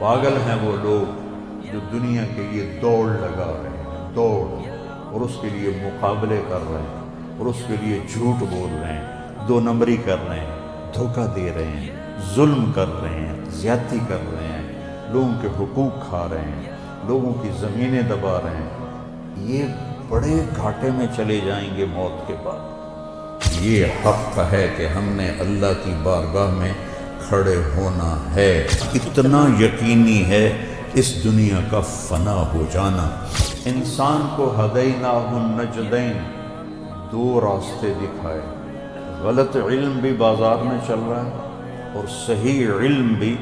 پاگل ہیں وہ لوگ جو دنیا کے لیے دوڑ لگا رہے ہیں، دوڑ، اور اس کے لیے مقابلے کر رہے ہیں، اور اس کے لیے جھوٹ بول رہے ہیں، دو نمبری کر رہے ہیں، دھوکہ دے رہے ہیں، ظلم کر رہے ہیں، زیادتی کر رہے ہیں، لوگوں کے حقوق کھا رہے ہیں، لوگوں کی زمینیں دبا رہے ہیں، یہ بڑے گھاٹے میں چلے جائیں گے موت کے بعد۔ یہ حق ہے کہ ہم نے اللہ کی بارگاہ میں کھڑے ہونا ہے، اتنا یقینی ہے اس دنیا کا فنا ہو جانا۔ انسان کو ہدیناہ النجدین، دو راستے دکھائے، غلط علم بھی بازار میں چل رہا ہے اور صحیح علم بھی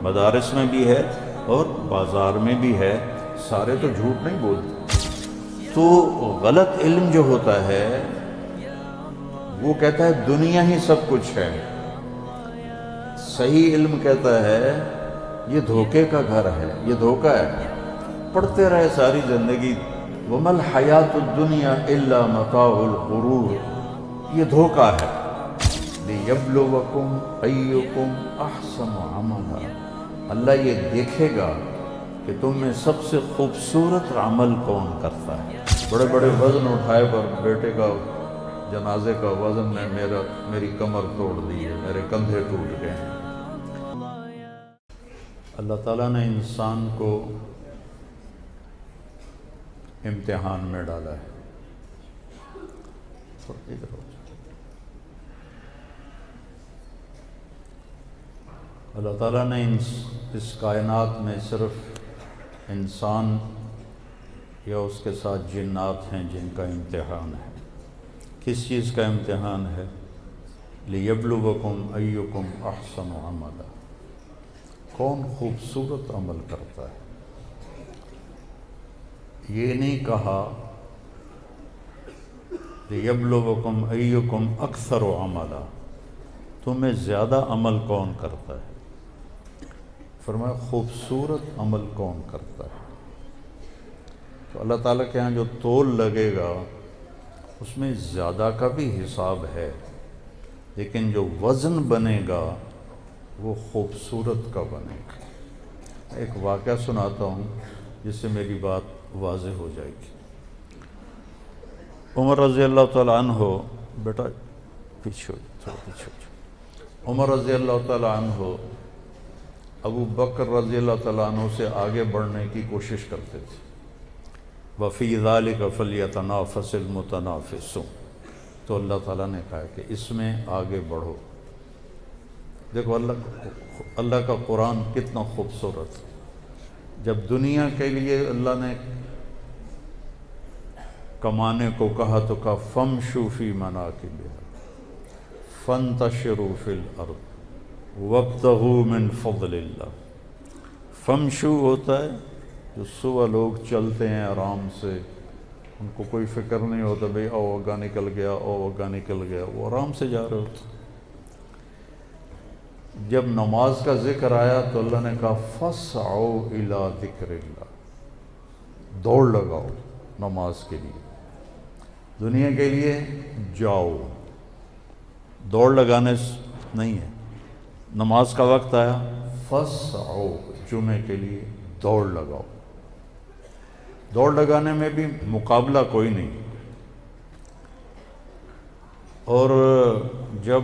مدارس میں بھی ہے اور بازار میں بھی ہے، سارے تو جھوٹ نہیں بولتے۔ تو غلط علم جو ہوتا ہے وہ کہتا ہے دنیا ہی سب کچھ ہے، صحیح علم کہتا ہے یہ دھوکے کا گھر ہے، یہ دھوکہ ہے۔ پڑھتے رہے ساری زندگی، وَمَا الْحَيَاةُ الدُّنْيَا إِلَّا مَتَاعُ الْغُرُورِ، یہ دھوکہ ہے۔ لِيَبْلُوَكُمْ أَيُّكُمْ أَحْسَنُ عَمَلًا، اللہ یہ دیکھے گا کہ تم میں سب سے خوبصورت عمل کون کرتا ہے۔ بڑے بڑے وزن اٹھائے پر بیٹے کا جنازے کا وزن نے میری کمر توڑ دی ہے، میرے کندھے ٹوٹ گئے ہیں۔ اللہ تعالیٰ نے انسان کو امتحان میں ڈالا ہے۔ ادھر ہو جائے۔ اللہ تعالیٰ نے اس کائنات میں صرف انسان یا اس کے ساتھ جنات ہیں جن کا امتحان ہے۔ کس چیز کا امتحان ہے؟ لِيَبْلُوَكُمْ أَيُّكُمْ أَحْسَنُ عَمَلًا، کون خوبصورت عمل کرتا ہے۔ یہ نہیں کہا لِيَبْلُوَكُمْ أَيُّكُمْ أَكْثَرُ عَمَلًا، تمہیں زیادہ عمل کون کرتا ہے، فرمایا خوبصورت عمل کون کرتا ہے۔ تو اللہ تعالیٰ کے ہاں جو تول لگے گا اس میں زیادہ کا بھی حساب ہے، لیکن جو وزن بنے گا وہ خوبصورت کا بنے گا۔ ایک واقعہ سناتا ہوں جس سے میری بات واضح ہو جائے گی۔ عمر رضی اللہ تعالیٰ عنہ، بیٹا پیچھے ہو جاؤ، تھوڑا پیچھے ہو جاؤ۔ عمر رضی اللہ تعالیٰ عنہ ابو بکر رضی اللہ تعالیٰ عنہ سے آگے بڑھنے کی کوشش کرتے تھے۔ وَفِي ذَلِكَ فَلْيَتَنَافَسِ الْمُتَنَافِسُونَ، تو اللہ تعالیٰ نے کہا کہ اس میں آگے بڑھو۔ دیکھو اللہ کا قرآن کتنا خوبصورت ہے۔ جب دنیا کے لیے اللہ نے کمانے کو کہا تو کہا فَامْشُوا فِي مَنَاكِبِهَا فَانْتَشِرُوا فِي الْأَرْضِ وَابْتَغُوا مِنْ فَضْلِ اللَّهِ۔ فَامْشُوا ہوتا ہے جو صبح لوگ چلتے ہیں آرام سے، ان کو کوئی فکر نہیں ہوتا بھئی او اگا نکل گیا، او اگا نکل گیا، وہ آرام سے جا رہے ہوتے۔ جب نماز کا ذکر آیا تو اللہ نے کہا فَاسْعَوْا إِلَىٰ ذِكْرِ اللَّهِ، دوڑ لگاؤ نماز کے لیے، دنیا کے لیے جاؤ، دوڑ لگانے نہیں ہے۔ نماز کا وقت آیا فَاسْعَوْا، جمعے کے لیے دوڑ لگاؤ۔ دوڑ لگانے میں بھی مقابلہ کوئی نہیں۔ اور جب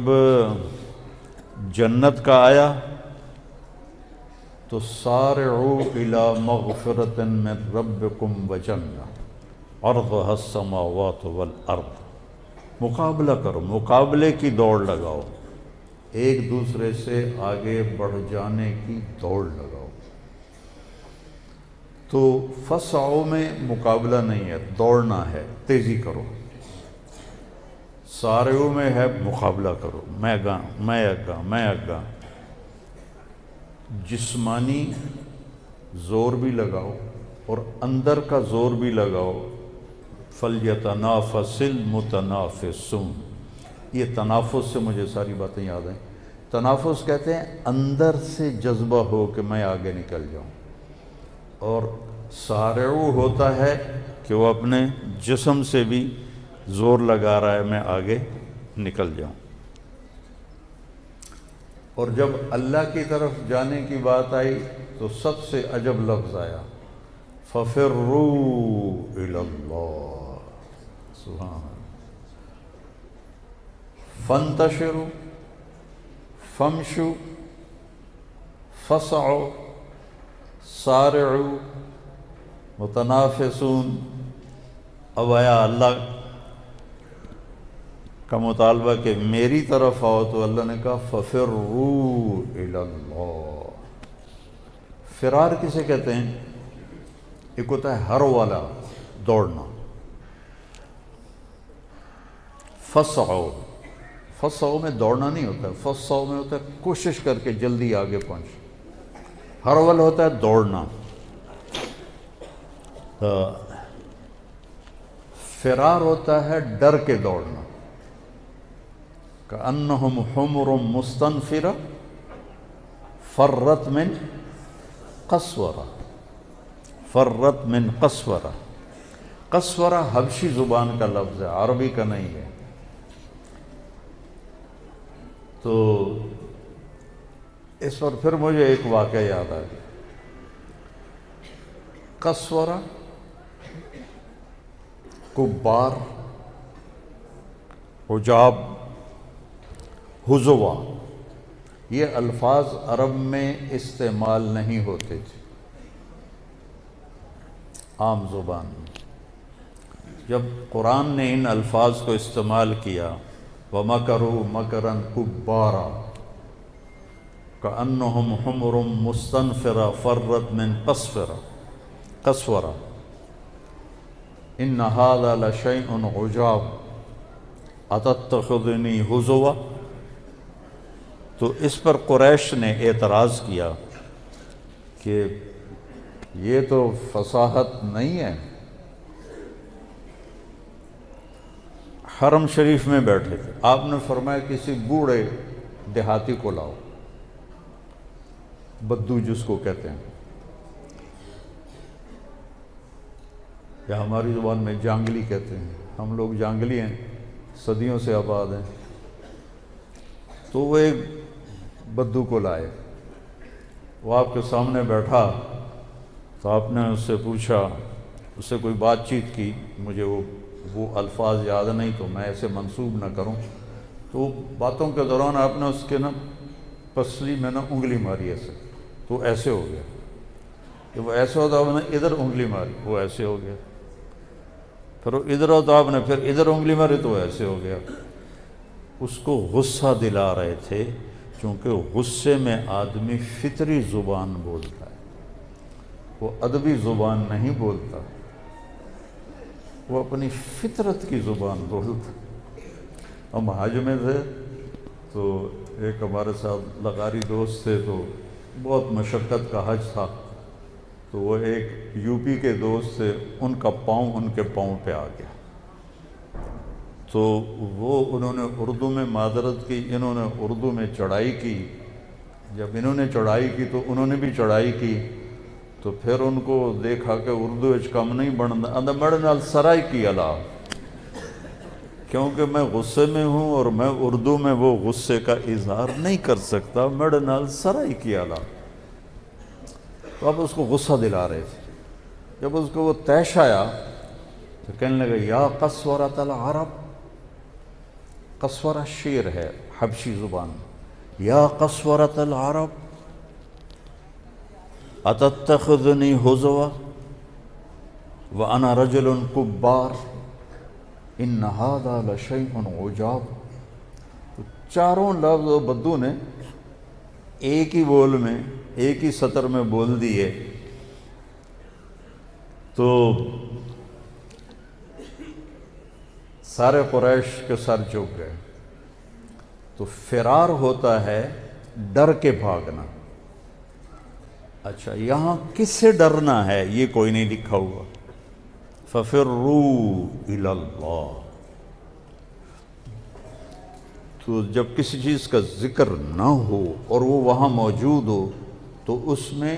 جنت کا آیا تو سارعوا إِلَىٰ مَغْفِرَةٍ مِّن رَبِّكُمْ وَجَنَّةٍ عَرْضُهَا السَّمَاوَاتُ وَالْأَرْضُ، مقابلہ کرو، مقابلے کی دوڑ لگاؤ، ایک دوسرے سے آگے بڑھ جانے کی دوڑ لگاؤ۔ تو فَاسْعَوْا میں مقابلہ نہیں ہے، دوڑنا ہے، تیزی کرو۔ سارعوا میں ہے مقابلہ کرو، میں اگا۔ جسمانی زور بھی لگاؤ اور اندر کا زور بھی لگاؤ۔ فَلْيَتَنَافَسِ الْمُتَنَافِسُونَ، یہ تنافس سے مجھے ساری باتیں یاد ہیں۔ تنافس کہتے ہیں اندر سے جذبہ ہو کہ میں آگے نکل جاؤں، اور سارعو ہوتا ہے کہ وہ اپنے جسم سے بھی زور لگا رہا ہے میں آگے نکل جاؤں۔ اور جب اللہ کی طرف جانے کی بات آئی تو سب سے عجب لفظ آیا، فَفِرُّوا إِلَى اللَّهِ، سبحان اللہ، فَانْتَشِرُوا فَامْشُوا فَاسْعُوا سَارِعُوا متنافسون۔ اب آیا اللہ کا مطالبہ کہ میری طرف آؤ، تو اللہ نے کہا فَفِرُّوا إِلَى اللَّهِ۔ فرار کسے کہتے ہیں؟ ایک ہوتا ہے ہر والا دوڑنا، فَاسْعُوا، فَاسْعُوا میں دوڑنا نہیں ہوتا، فَاسْعُوا میں ہوتا ہے کوشش کر کے جلدی آگے پہنچ، ہر والا ہوتا ہے دوڑنا۔ فرار ہوتا ہے ڈر کے دوڑنا، کأنہم حمر مستنفرہ فرت من قسورہ، فرت من قسورہ۔ قسورہ حبشی زبان کا لفظ ہے، عربی کا نہیں ہے۔ تو اس پر پھر مجھے ایک واقعہ یاد آ گیا۔ قسورہ، کبار، عجاب، حزوا، یہ الفاظ عرب میں استعمال نہیں ہوتے تھے عام زبان میں۔ جب قرآن نے ان الفاظ کو استعمال کیا، وَمَكَرُوا مَكْرًا كُبَّارًا كَأَنَّهُمْ حُمُرٌ مُسْتَنفِرَةٌ فَرَّتْ مِنْ قَسْوَرَةٍ إِنَّ هَذَا لَشَيْءٌ عُجَابٌ أَتَتَّخِذُنِي هُزُوًا۔ تو اس پر قریش نے اعتراض کیا کہ یہ تو فصاحت نہیں ہے۔ حرم شریف میں بیٹھے تھے، آپ نے فرمایا کسی بوڑھے دیہاتی کو لاؤ، بدو جس کو کہتے ہیں، یا ہماری زبان میں جانگلی کہتے ہیں، ہم لوگ جانگلی ہیں، صدیوں سے آباد ہیں۔ تو وہ ایک بدو کو لائے، وہ آپ کے سامنے بیٹھا، تو آپ نے اس سے پوچھا، اس سے کوئی بات چیت کی، مجھے وہ الفاظ یاد نہیں تو میں ایسے منسوب نہ کروں، تو باتوں کے دوران آپ نے اس کے پسلی میں انگلی ماری ایسے، تو ایسے ہو گیا۔ جب وہ ایسے ہوتا آپ نے ادھر انگلی ماری، وہ ایسے ہو گیا، پھر وہ ادھر ہوتا آپ نے پھر ادھر انگلی ماری تو وہ ایسے ہو گیا۔ اس کو غصہ دلا رہے تھے، چونکہ غصے میں آدمی فطری زبان بولتا ہے، وہ ادبی زبان نہیں بولتا، وہ اپنی فطرت کی زبان بولتا۔ ہم حج میں تھے تو ایک ہمارے ساتھ لغاری دوست تھے، تو بہت مشقت کا حج تھا، تو وہ ایک یو پی کے دوست تھے، ان کا پاؤں ان کے پاؤں پہ آ گیا، تو انہوں نے اردو میں معذرت کی، انہوں نے اردو میں چڑھائی کی۔ جب انہوں نے چڑھائی کی تو انہوں نے بھی چڑھائی کی، تو پھر ان کو دیکھا کہ اردو اچ کم نہیں بنتا، اندر میرے نال سرائی کی اللہ، کیونکہ میں غصے میں ہوں اور میں اردو میں وہ غصے کا اظہار نہیں کر سکتا، میرے نال سرائی کی اللہ۔ تو اب اس کو غصہ دلا رہے تھے۔ جب اس کو وہ طیش آیا تو کہنے لگا، یا قسورۃ العرب، قسورہ شیر ہے حبشی زبان، یا قسورۃ العرب اتتخذنی ہزوا وانا رجل کبار ان ھذا لشیء عجاب۔ تو چاروں لفظ بدو نے ایک ہی بول میں، ایک ہی سطر میں بول دیے، تو سارے قریش کے سر جھک گئے۔ تو فرار ہوتا ہے ڈر کے بھاگنا۔ اچھا، یہاں کس سے ڈرنا ہے یہ کوئی نہیں لکھا ہوا۔ فَفِرُّوا إِلَى اللَّهِ۔ تو جب کسی چیز کا ذکر نہ ہو اور وہ وہاں موجود ہو تو اس میں